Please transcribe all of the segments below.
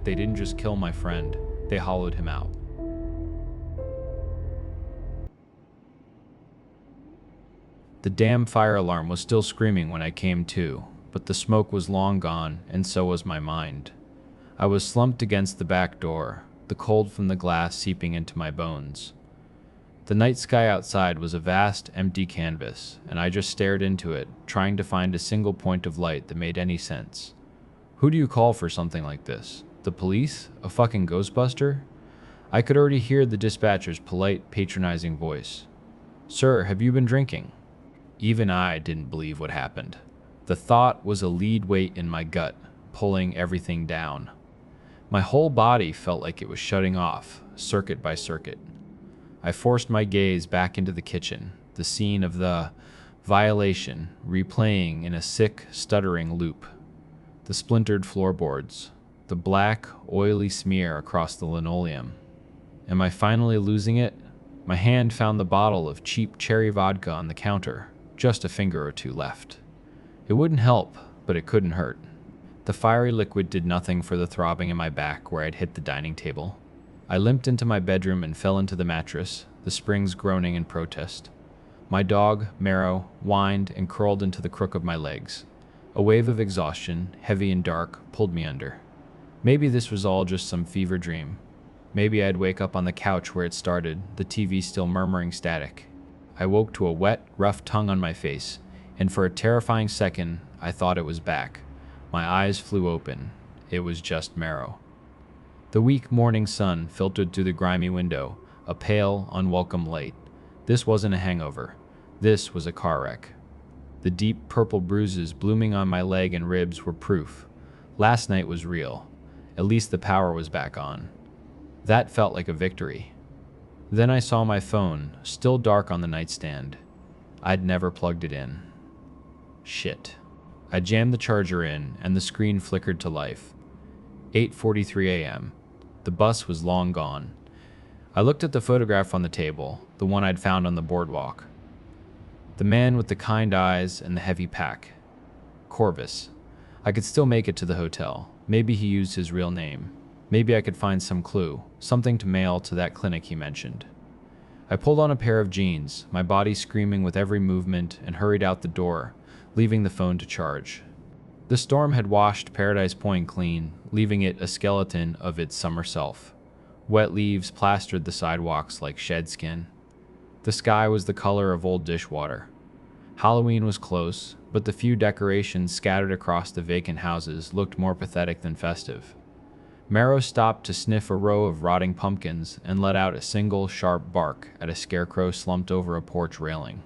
They didn't just kill my friend, they hollowed him out. The damn fire alarm was still screaming when I came to, but the smoke was long gone, and so was my mind. I was slumped against the back door, the cold from the glass seeping into my bones. The night sky outside was a vast, empty canvas, and I just stared into it, trying to find a single point of light that made any sense. Who do you call for something like this? The police? A fucking Ghostbuster? I could already hear the dispatcher's polite, patronizing voice. "Sir, have you been drinking?" Even I didn't believe what happened. The thought was a lead weight in my gut, pulling everything down. My whole body felt like it was shutting off, circuit by circuit. I forced my gaze back into the kitchen, the scene of the violation replaying in a sick, stuttering loop. The splintered floorboards, the black, oily smear across the linoleum. Am I finally losing it? My hand found the bottle of cheap cherry vodka on the counter, just a finger or two left. It wouldn't help, but it couldn't hurt. The fiery liquid did nothing for the throbbing in my back where I'd hit the dining table. I limped into my bedroom and fell into the mattress, the springs groaning in protest. My dog, Marrow, whined and curled into the crook of my legs. A wave of exhaustion, heavy and dark, pulled me under. Maybe this was all just some fever dream. Maybe I'd wake up on the couch where it started, the TV still murmuring static. I woke to a wet, rough tongue on my face, and for a terrifying second, I thought it was back. My eyes flew open. It was just Marrow. The weak morning sun filtered through the grimy window, a pale, unwelcome light. This wasn't a hangover. This was a car wreck. The deep purple bruises blooming on my leg and ribs were proof. Last night was real. At least the power was back on. That felt like a victory. Then I saw my phone, still dark on the nightstand. I'd never plugged it in. Shit. I jammed the charger in, and the screen flickered to life. 8:43 a.m. The bus was long gone. I looked at the photograph on the table, the one I'd found on the boardwalk. The man with the kind eyes and the heavy pack. Corvus. I could still make it to the hotel. Maybe he used his real name. Maybe I could find some clue, something to mail to that clinic he mentioned. I pulled on a pair of jeans, my body screaming with every movement, and hurried out the door, leaving the phone to charge. The storm had washed Paradise Point clean, leaving it a skeleton of its summer self. Wet leaves plastered the sidewalks like shed skin. The sky was the color of old dishwater. Halloween was close, but the few decorations scattered across the vacant houses looked more pathetic than festive. Marrow stopped to sniff a row of rotting pumpkins and let out a single sharp bark at a scarecrow slumped over a porch railing.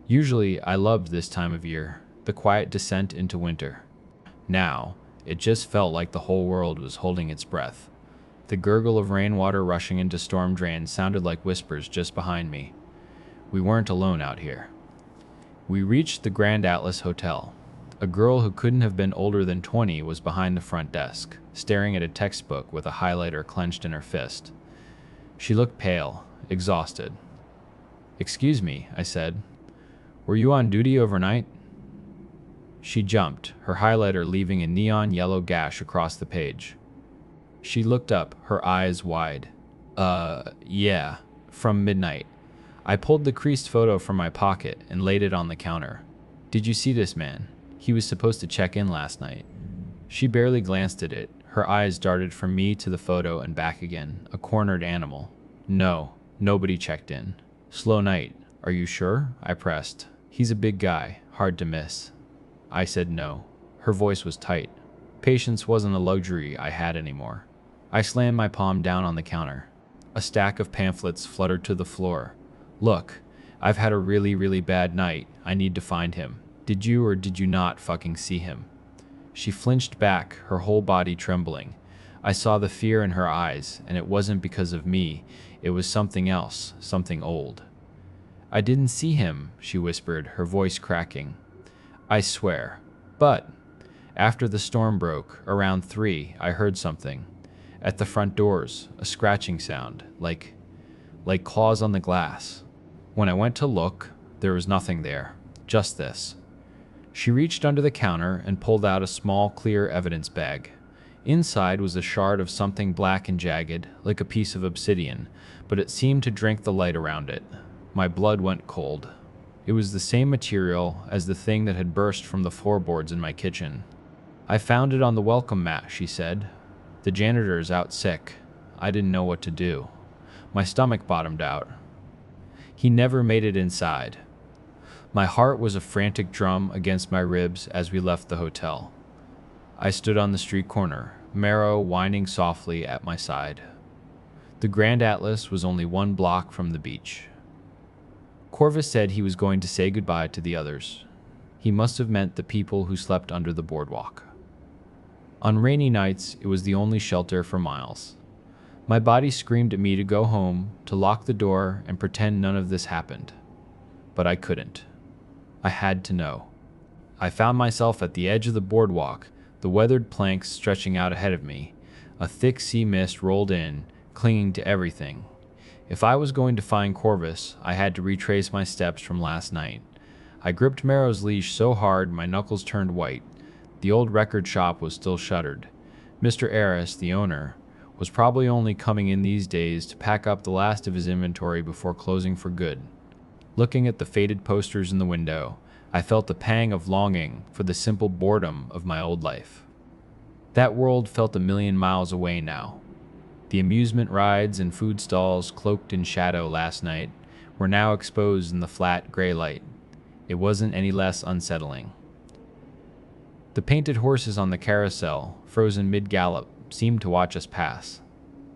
Usually, I loved this time of year, the quiet descent into winter. Now, it just felt like the whole world was holding its breath. The gurgle of rainwater rushing into storm drains sounded like whispers just behind me. We weren't alone out here. We reached the Grand Atlas Hotel. A girl who couldn't have been older than 20 was behind the front desk, staring at a textbook with a highlighter clenched in her fist. She looked pale, exhausted. "Excuse me," I said. "Were you on duty overnight?" She jumped, her highlighter leaving a neon yellow gash across the page. She looked up, her eyes wide. Yeah, from midnight." I pulled the creased photo from my pocket and laid it on the counter. "Did you see this man? He was supposed to check in last night." She barely glanced at it. Her eyes darted from me to the photo and back again, a cornered animal. "No, nobody checked in." "Slow night. Are you sure?" I pressed. "He's a big guy, hard to miss." I said no. Her voice was tight. Patience wasn't a luxury I had anymore. I slammed my palm down on the counter. A stack of pamphlets fluttered to the floor. "Look, I've had a really bad night. I need to find him. Did you or did you not fucking see him?" She flinched back, her whole body trembling. I saw the fear in her eyes, and it wasn't because of me. It was something else, something old. "I didn't see him," she whispered, her voice cracking. "I swear. But after the storm broke, around 3, I heard something. At the front doors, a scratching sound, like claws on the glass. When I went to look, there was nothing there, just this." She reached under the counter and pulled out a small, clear evidence bag. Inside was a shard of something black and jagged, like a piece of obsidian, but it seemed to drink the light around it. My blood went cold. It was the same material as the thing that had burst from the floorboards in my kitchen. "I found it on the welcome mat," she said. "The janitor's out sick." I didn't know what to do. My stomach bottomed out. He never made it inside. My heart was a frantic drum against my ribs as we left the hotel. I stood on the street corner, Marrow whining softly at my side. The Grand Atlas was only 1 block from the beach. Corvus said he was going to say goodbye to the others. He must have meant the people who slept under the boardwalk. On rainy nights, it was the only shelter for miles. My body screamed at me to go home, to lock the door, and pretend none of this happened. But I couldn't. I had to know. I found myself at the edge of the boardwalk, the weathered planks stretching out ahead of me. A thick sea mist rolled in, clinging to everything. If I was going to find Corvus, I had to retrace my steps from last night. I gripped Marrow's leash so hard my knuckles turned white. The old record shop was still shuttered. Mr. Aris, the owner, was probably only coming in these days to pack up the last of his inventory before closing for good. Looking at the faded posters in the window, I felt a pang of longing for the simple boredom of my old life. That world felt a million miles away now. The amusement rides and food stalls cloaked in shadow last night were now exposed in the flat gray light. It wasn't any less unsettling. The painted horses on the carousel, frozen mid-gallop, seemed to watch us pass.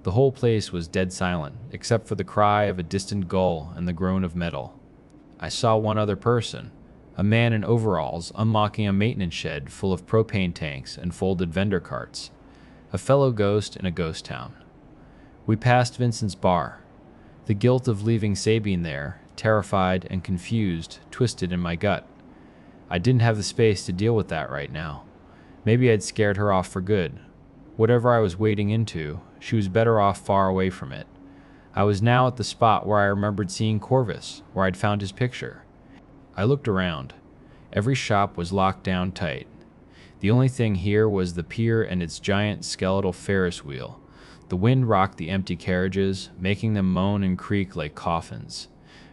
The whole place was dead silent, except for the cry of a distant gull and the groan of metal. I saw one other person, a man in overalls unlocking a maintenance shed full of propane tanks and folded vendor carts, a fellow ghost in a ghost town. We passed Vincent's bar. The guilt of leaving Sabine there, terrified and confused, twisted in my gut. I didn't have the space to deal with that right now. Maybe I'd scared her off for good. Whatever I was wading into, she was better off far away from it. I was now at the spot where I remembered seeing Corvus, where I'd found his picture. I looked around. Every shop was locked down tight. The only thing here was the pier and its giant skeletal Ferris wheel. The wind rocked the empty carriages, making them moan and creak like coffins.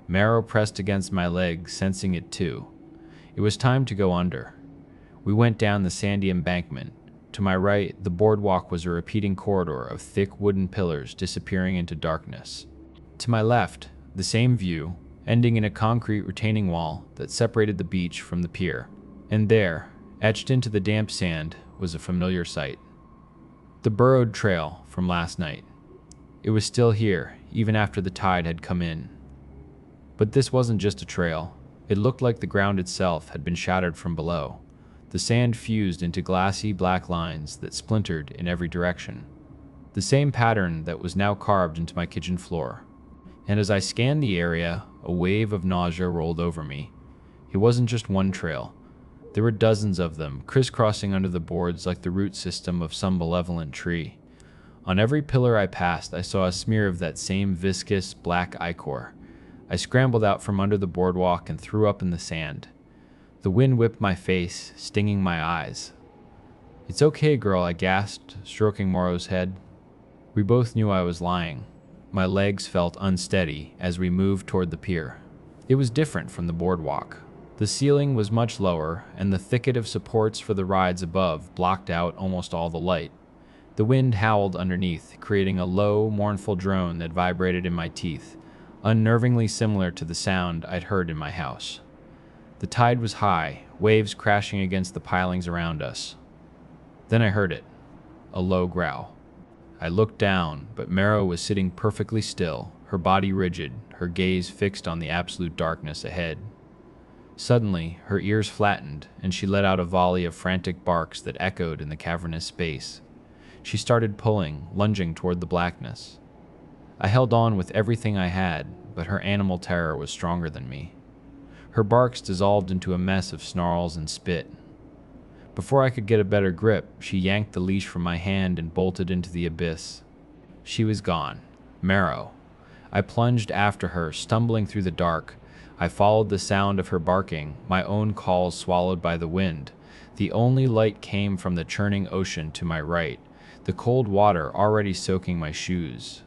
Marrow pressed against my leg, sensing it too. It was time to go under. We went down the sandy embankment. To my right, the boardwalk was a repeating corridor of thick wooden pillars disappearing into darkness. To my left, the same view, ending in a concrete retaining wall that separated the beach from the pier. And there, etched into the damp sand, was a familiar sight. The burrowed trail from last night. It was still here, even after the tide had come in. But this wasn't just a trail. It looked like the ground itself had been shattered from below. The sand fused into glassy black lines that splintered in every direction. The same pattern that was now carved into my kitchen floor. And as I scanned the area, a wave of nausea rolled over me. It wasn't just one trail. There were dozens of them, crisscrossing under the boards like the root system of some malevolent tree. On every pillar I passed, I saw a smear of that same viscous, black ichor. I scrambled out from under the boardwalk and threw up in the sand. The wind whipped my face, stinging my eyes. "It's okay, girl," I gasped, stroking Morrow's head. We both knew I was lying. My legs felt unsteady as we moved toward the pier. It was different from the boardwalk. The ceiling was much lower, and the thicket of supports for the rides above blocked out almost all the light. The wind howled underneath, creating a low, mournful drone that vibrated in my teeth, unnervingly similar to the sound I'd heard in my house. The tide was high, waves crashing against the pilings around us. Then I heard it, a low growl. I looked down, but Marrow was sitting perfectly still, her body rigid, her gaze fixed on the absolute darkness ahead. Suddenly, her ears flattened, and she let out a volley of frantic barks that echoed in the cavernous space. She started pulling, lunging toward the blackness. I held on with everything I had, but her animal terror was stronger than me. Her barks dissolved into a mess of snarls and spit. Before I could get a better grip, she yanked the leash from my hand and bolted into the abyss. She was gone. Marrow. I plunged after her, stumbling through the dark. I followed the sound of her barking, my own calls swallowed by the wind. The only light came from the churning ocean to my right. the cold water already soaking my shoes.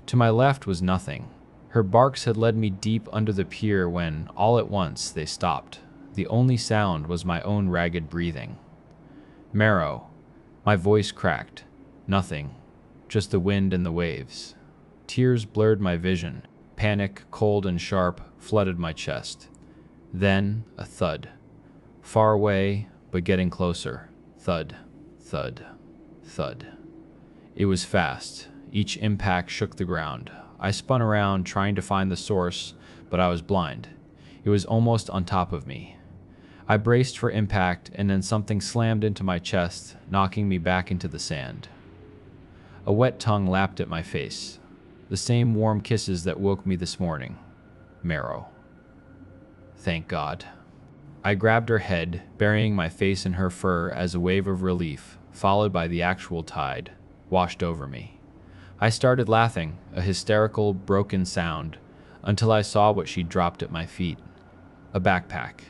To my left was nothing. Her barks had led me deep under the pier when, all at once, they stopped. The only sound was my own ragged breathing. Marrow. My voice cracked. Nothing. Just the wind and the waves. Tears blurred my vision. Panic, cold and sharp, flooded my chest. Then, a thud. Far away, but getting closer. Thud, thud, thud. It was fast. Each impact shook the ground. I spun around, trying to find the source, but I was blind. It was almost on top of me. I braced for impact, and then something slammed into my chest, knocking me back into the sand. A wet tongue lapped at my face. The same warm kisses that woke me this morning. Marrow. Thank God. I grabbed her head, burying my face in her fur as a wave of relief, followed by the actual tide, washed over me. I started laughing, a hysterical, broken sound, until I saw what she'd dropped at my feet. A backpack,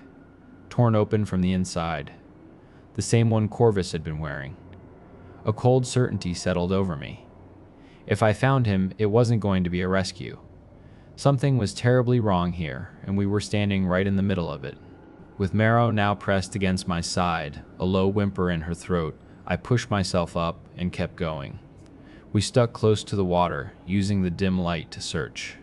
torn open from the inside. The same one Corvus had been wearing. A cold certainty settled over me. If I found him, it wasn't going to be a rescue. Something was terribly wrong here, and we were standing right in the middle of it. With Marrow now pressed against my side, a low whimper in her throat, I pushed myself up and kept going. We stuck close to the water, using the dim light to search.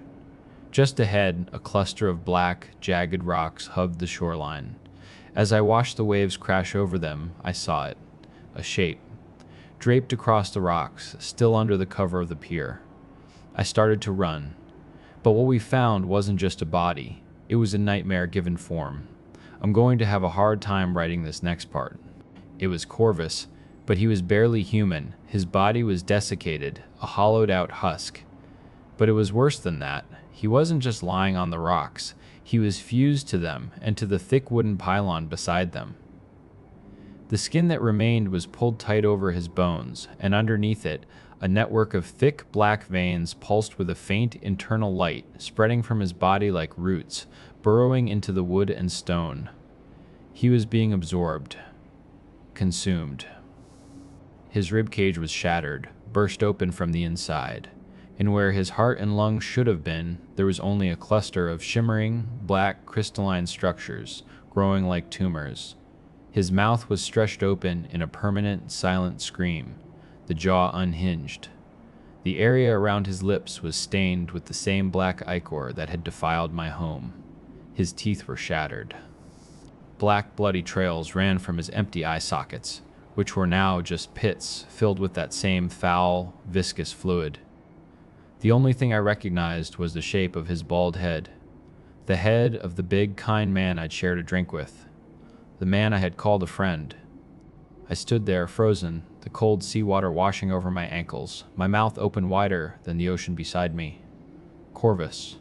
Just ahead, a cluster of black, jagged rocks hugged the shoreline. As I watched the waves crash over them, I saw it. A shape. Draped across the rocks, still under the cover of the pier. I started to run. But what we found wasn't just a body. It was a nightmare given form. I'm going to have a hard time writing this next part. It was Corvus, but he was barely human. His body was desiccated, a hollowed-out husk. But it was worse than that. He wasn't just lying on the rocks. He was fused to them and to the thick wooden pylon beside them. The skin that remained was pulled tight over his bones, and underneath it, a network of thick black veins pulsed with a faint internal light, spreading from his body like roots, burrowing into the wood and stone. He was being absorbed, consumed. His ribcage was shattered, burst open from the inside, and where his heart and lungs should have been, there was only a cluster of shimmering, black, crystalline structures, growing like tumors. His mouth was stretched open in a permanent, silent scream, the jaw unhinged. The area around his lips was stained with the same black ichor that had defiled my home. His teeth were shattered. Black, bloody trails ran from his empty eye sockets, which were now just pits filled with that same foul, viscous fluid. The only thing I recognized was the shape of his bald head, the head of the big, kind man I'd shared a drink with, the man I had called a friend. I stood there, frozen, the cold seawater washing over my ankles, my mouth open wider than the ocean beside me. Corvus.